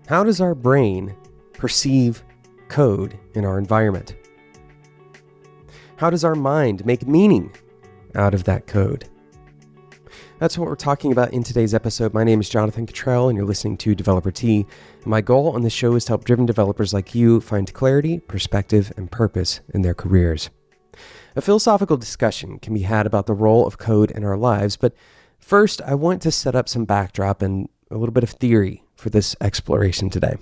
How does our brain perceive code in our environment? How does our mind make meaning out of that code? That's what we're talking about in today's episode. My name is Jonathan Cottrell, and you're listening to Developer Tea. My goal on this show is to help driven developers like you find clarity, perspective, and purpose in their careers. A philosophical discussion can be had about the role of code in our lives, but first, I want to set up some backdrop and a little bit of theory for this exploration today.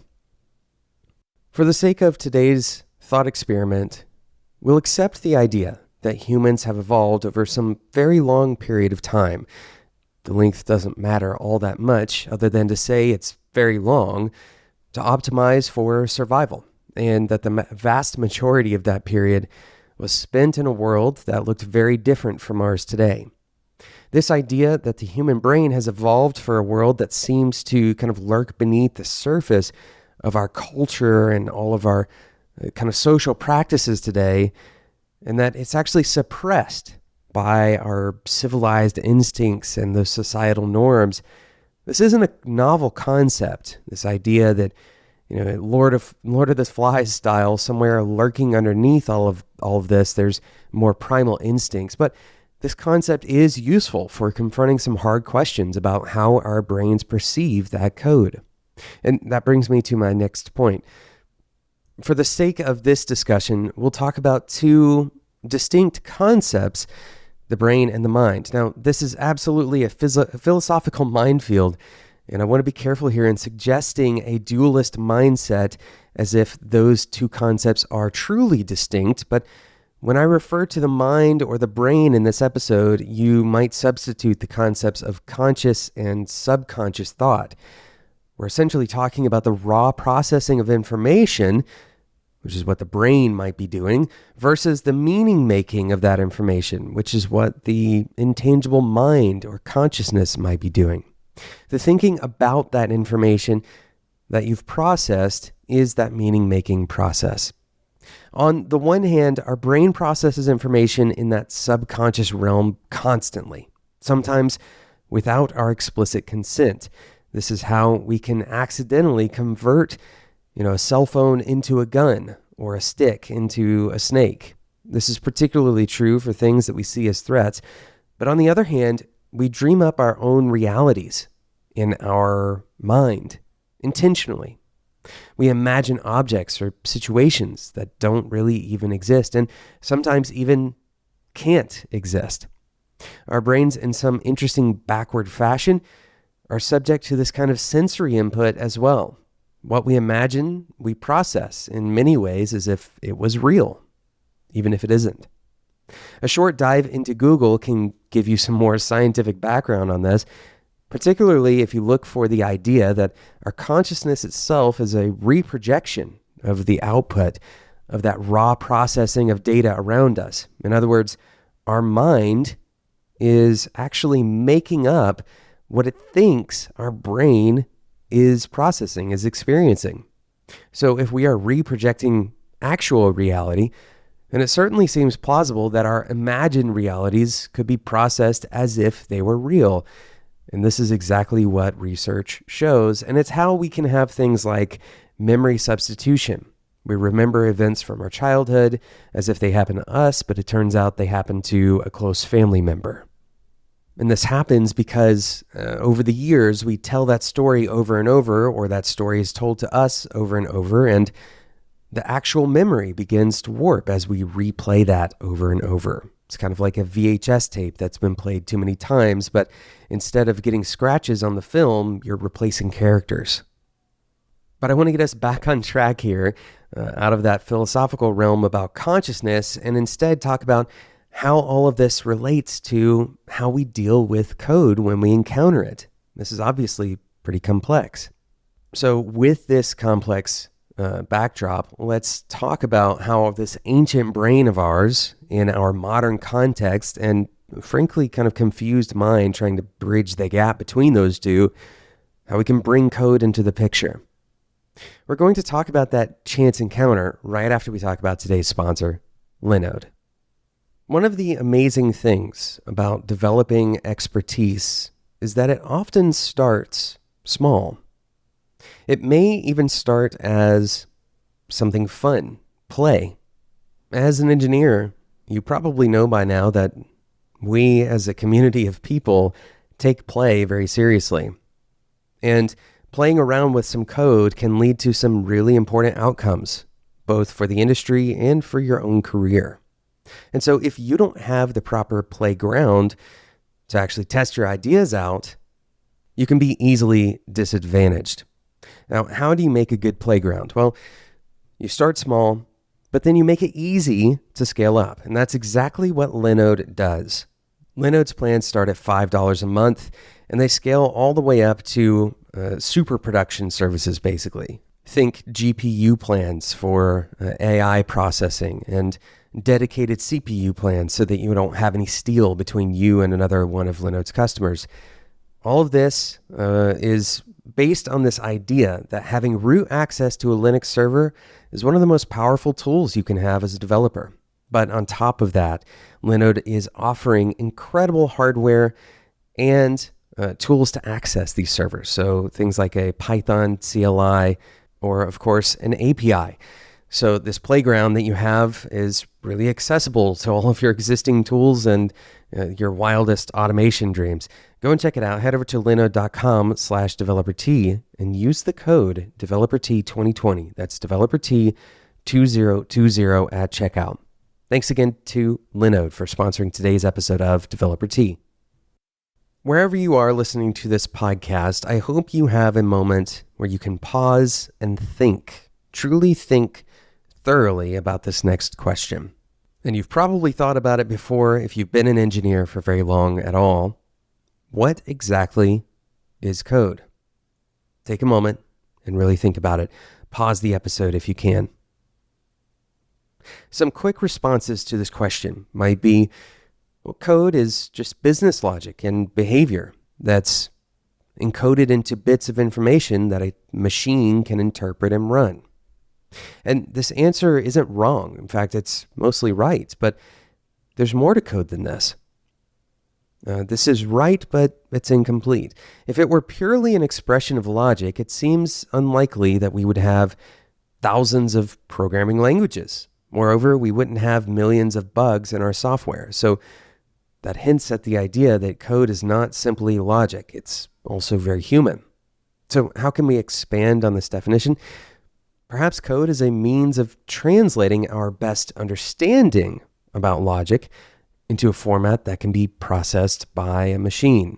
For the sake of today's thought experiment, we'll accept the idea that humans have evolved over some very long period of time. The length doesn't matter all that much, other than to say it's very long, to optimize for survival, and that the vast majority of that period was spent in a world that looked very different from ours today. This idea that the human brain has evolved for a world that seems to kind of lurk beneath the surface of our culture and all of our kind of social practices today, and that it's actually suppressed by our civilized instincts and those societal norms. This isn't a novel concept, this idea that, Lord of the Flies style, somewhere lurking underneath all of this, there's more primal instincts. But this concept is useful for confronting some hard questions about how our brains perceive that code. And that brings me to my next point. For the sake of this discussion, we'll talk about two distinct concepts, the brain and the mind. Now, this is absolutely a philosophical minefield, and I want to be careful here in suggesting a dualist mindset as if those two concepts are truly distinct. But when I refer to the mind or the brain in this episode, you might substitute the concepts of conscious and subconscious thought. We're essentially talking about the raw processing of information, which is what the brain might be doing, versus the meaning making of that information, which is what the intangible mind or consciousness might be doing. The thinking about that information that you've processed is that meaning making process. On the one hand, our brain processes information in that subconscious realm constantly, sometimes without our explicit consent. This is how we can accidentally convert a cell phone into a gun or a stick into a snake. This is particularly true for things that we see as threats. But on the other hand, we dream up our own realities in our mind intentionally. We imagine objects or situations that don't really even exist and sometimes even can't exist. Our brains, in some interesting backward fashion, are subject to this kind of sensory input as well. What we imagine, we process in many ways as if it was real, even if it isn't. A short dive into Google can give you some more scientific background on this, particularly if you look for the idea that our consciousness itself is a reprojection of the output of that raw processing of data around us. In other words, our mind is actually making up what it thinks our brain is processing, is experiencing. So if we are reprojecting actual reality, then it certainly seems plausible that our imagined realities could be processed as if they were real. And this is exactly what research shows, and it's how we can have things like memory substitution. We remember events from our childhood as if they happened to us, but it turns out they happened to a close family member. And this happens because over the years, we tell that story over and over, or that story is told to us over and over, and the actual memory begins to warp as we replay that over and over. It's kind of like a VHS tape that's been played too many times, but instead of getting scratches on the film, you're replacing characters. But I want to get us back on track here, out of that philosophical realm about consciousness, and instead talk about how all of this relates to how we deal with code when we encounter it. This is obviously pretty complex. So with this complex backdrop, let's talk about how this ancient brain of ours in our modern context and frankly kind of confused mind trying to bridge the gap between those two, how we can bring code into the picture. We're going to talk about that chance encounter right after we talk about today's sponsor, Linode. One of the amazing things about developing expertise is that it often starts small. It may even start as something fun, play. As an engineer, you probably know by now that we as a community of people take play very seriously. And playing around with some code can lead to some really important outcomes, both for the industry and for your own career. And so if you don't have the proper playground to actually test your ideas out, you can be easily disadvantaged. Now, how do you make a good playground? Well, you start small, but then you make it easy to scale up. And that's exactly what Linode does. Linode's plans start at $5 a month, and they scale all the way up to super production services, basically. Think GPU plans for AI processing and dedicated CPU plans so that you don't have any steal between you and another one of Linode's customers. All of this is based on this idea that having root access to a Linux server is one of the most powerful tools you can have as a developer. But on top of that, Linode is offering incredible hardware and tools to access these servers. So things like a Python CLI or, of course, an API. So this playground that you have is really accessible to all of your existing tools and your wildest automation dreams. Go and check it out. Head over to linode.com/developer-T and use the code developer-T2020. That's developer-T2020 at checkout. Thanks again to Linode for sponsoring today's episode of Developer T. Wherever you are listening to this podcast, I hope you have a moment where you can pause and think, truly think thoroughly about this next question. And you've probably thought about it before if you've been an engineer for very long at all. What exactly is code? Take a moment and really think about it. Pause the episode if you can. Some quick responses to this question might be, well, code is just business logic and behavior that's encoded into bits of information that a machine can interpret and run. And this answer isn't wrong. In fact, it's mostly right, but there's more to code than this. This is right, but it's incomplete. If it were purely an expression of logic, it seems unlikely that we would have thousands of programming languages. Moreover, we wouldn't have millions of bugs in our software. So that hints at the idea that code is not simply logic. It's also very human. So how can we expand on this definition? Perhaps code is a means of translating our best understanding about logic into a format that can be processed by a machine.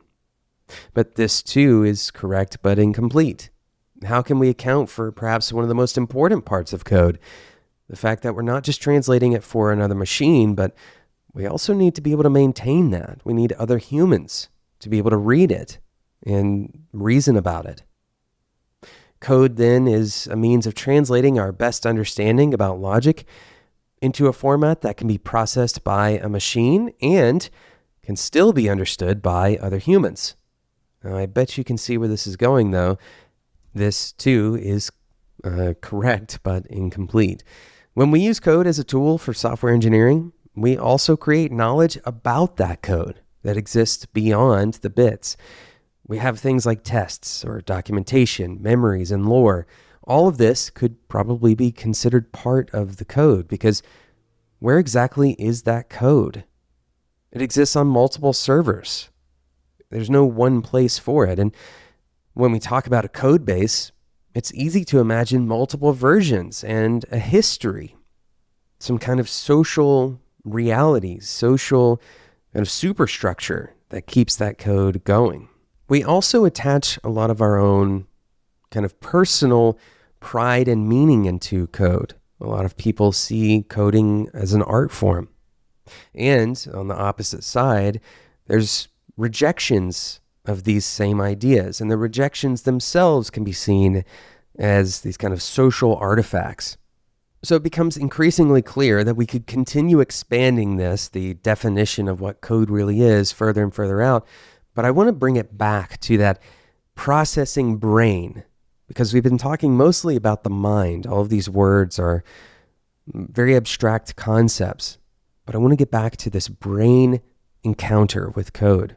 But this too is correct but incomplete. How can we account for perhaps one of the most important parts of code? The fact that we're not just translating it for another machine, but we also need to be able to maintain that. We need other humans to be able to read it and reason about it. Code then is a means of translating our best understanding about logic into a format that can be processed by a machine and can still be understood by other humans. Now, I bet you can see where this is going, though. This, too, is correct but incomplete. When we use code as a tool for software engineering, we also create knowledge about that code that exists beyond the bits. We have things like tests or documentation, memories, and lore. All of this could probably be considered part of the code because where exactly is that code? It exists on multiple servers. There's no one place for it. And when we talk about a code base, it's easy to imagine multiple versions and a history, some kind of social reality, social kind of superstructure that keeps that code going. We also attach a lot of our own kind of personal pride and meaning into code. A lot of people see coding as an art form. And on the opposite side, there's rejections of these same ideas. And the rejections themselves can be seen as these kind of social artifacts. So it becomes increasingly clear that we could continue expanding the definition of what code really is, further and further out. But I want to bring it back to that processing brain, because we've been talking mostly about the mind. All of these words are very abstract concepts. But I want to get back to this brain encounter with code.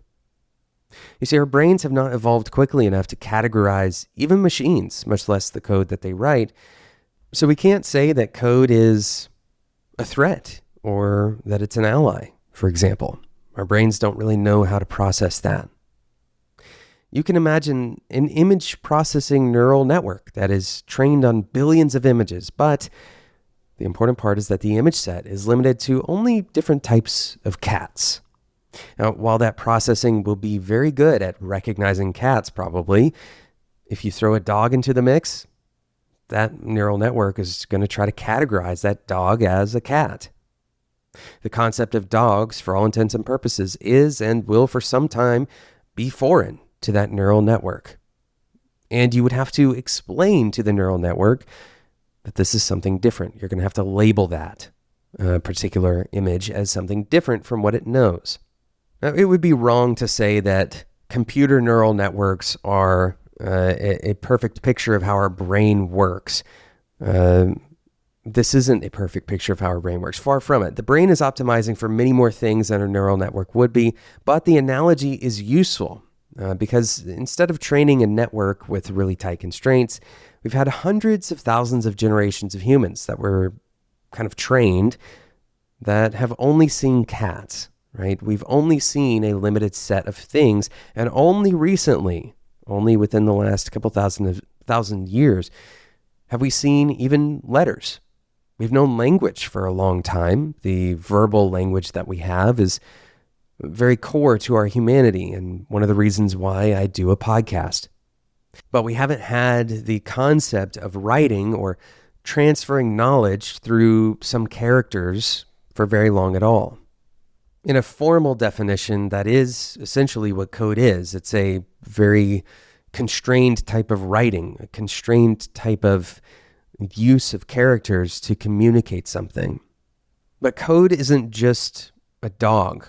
You see, our brains have not evolved quickly enough to categorize even machines, much less the code that they write. So we can't say that code is a threat or that it's an ally, for example. Our brains don't really know how to process that. You can imagine an image processing neural network that is trained on billions of images, but the important part is that the image set is limited to only different types of cats. Now, while that processing will be very good at recognizing cats, probably, if you throw a dog into the mix, that neural network is going to try to categorize that dog as a cat. The concept of dogs, for all intents and purposes, is and will for some time be foreign to that neural network. And you would have to explain to the neural network that this is something different. You're going to have to label that particular image as something different from what it knows. Now, it would be wrong to say that computer neural networks are a perfect picture of how our brain works. This isn't a perfect picture of how our brain works. Far from it. The brain is optimizing for many more things than a neural network would be, but the analogy is useful because instead of training a network with really tight constraints, we've had hundreds of thousands of generations of humans that were kind of trained that have only seen cats, right? We've only seen a limited set of things, and only recently, only within the last couple thousand years, have we seen even letters. We've known language for a long time. The verbal language that we have is very core to our humanity, and one of the reasons why I do a podcast. But we haven't had the concept of writing or transferring knowledge through some characters for very long at all. In a formal definition, that is essentially what code is. It's a very constrained type of writing, a constrained type of use of characters to communicate something. But code isn't just a dog.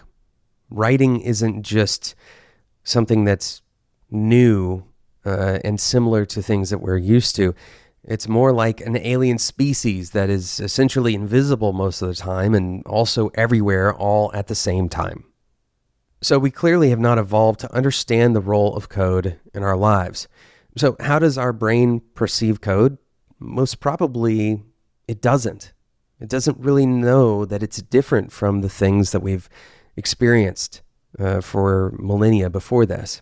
Writing isn't just something that's new and similar to things that we're used to. It's more like an alien species that is essentially invisible most of the time and also everywhere all at the same time. So we clearly have not evolved to understand the role of code in our lives. So how does our brain perceive code? Most probably it doesn't. It doesn't really know that it's different from the things that we've experienced for millennia before this.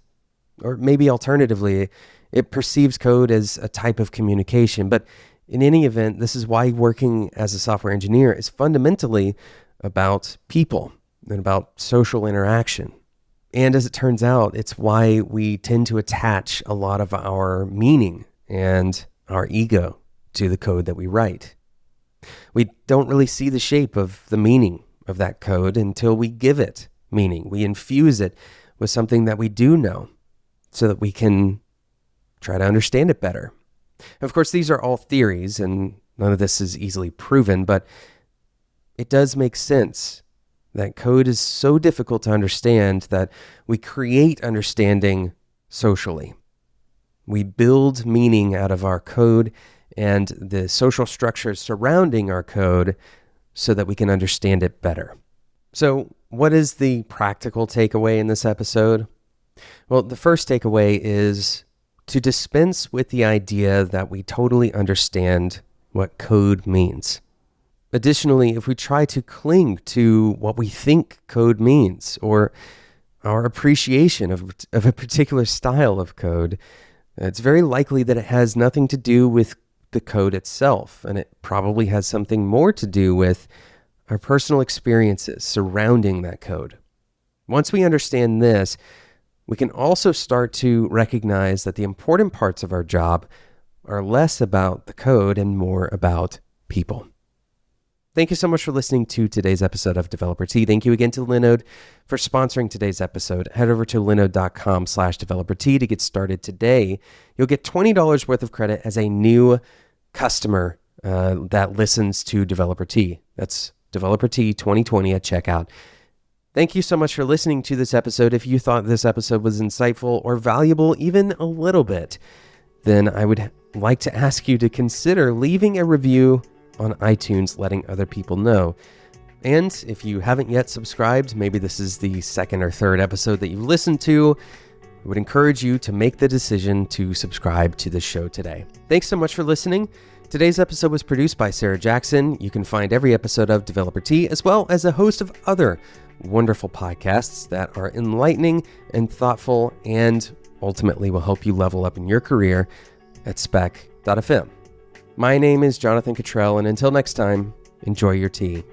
Or maybe alternatively, it perceives code as a type of communication. But in any event, this is why working as a software engineer is fundamentally about people and about social interaction. And as it turns out, it's why we tend to attach a lot of our meaning and our ego to the code that we write. We don't really see the shape of the meaning of that code until we give it meaning. We infuse it with something that we do know so that we can try to understand it better. Of course, these are all theories and none of this is easily proven, but it does make sense that code is so difficult to understand that we create understanding socially. We build meaning out of our code and the social structures surrounding our code so that we can understand it better. So, what is the practical takeaway in this episode? Well, the first takeaway is to dispense with the idea that we totally understand what code means. Additionally, if we try to cling to what we think code means or our appreciation of a particular style of code, it's very likely that it has nothing to do with the code itself, and it probably has something more to do with our personal experiences surrounding that code. Once we understand this, we can also start to recognize that the important parts of our job are less about the code and more about people. Thank you so much for listening to today's episode of Developer Tea. Thank you again to Linode for sponsoring today's episode. Head over to linode.com/developertea to get started today. You'll get $20 worth of credit as a new customer that listens to Developer Tea. That's Developer Tea 2020 at checkout. Thank you so much for listening to this episode. If you thought this episode was insightful or valuable even a little bit, then I would like to ask you to consider leaving a review on iTunes, letting other people know. And if you haven't yet subscribed, maybe this is the second or third episode that you've listened to, I would encourage you to make the decision to subscribe to the show today. Thanks so much for listening. Today's episode was produced by Sarah Jackson. You can find every episode of Developer Tea, as well as a host of other wonderful podcasts that are enlightening and thoughtful and ultimately will help you level up in your career at spec.fm. My name is Jonathan Cottrell, and until next time, enjoy your tea.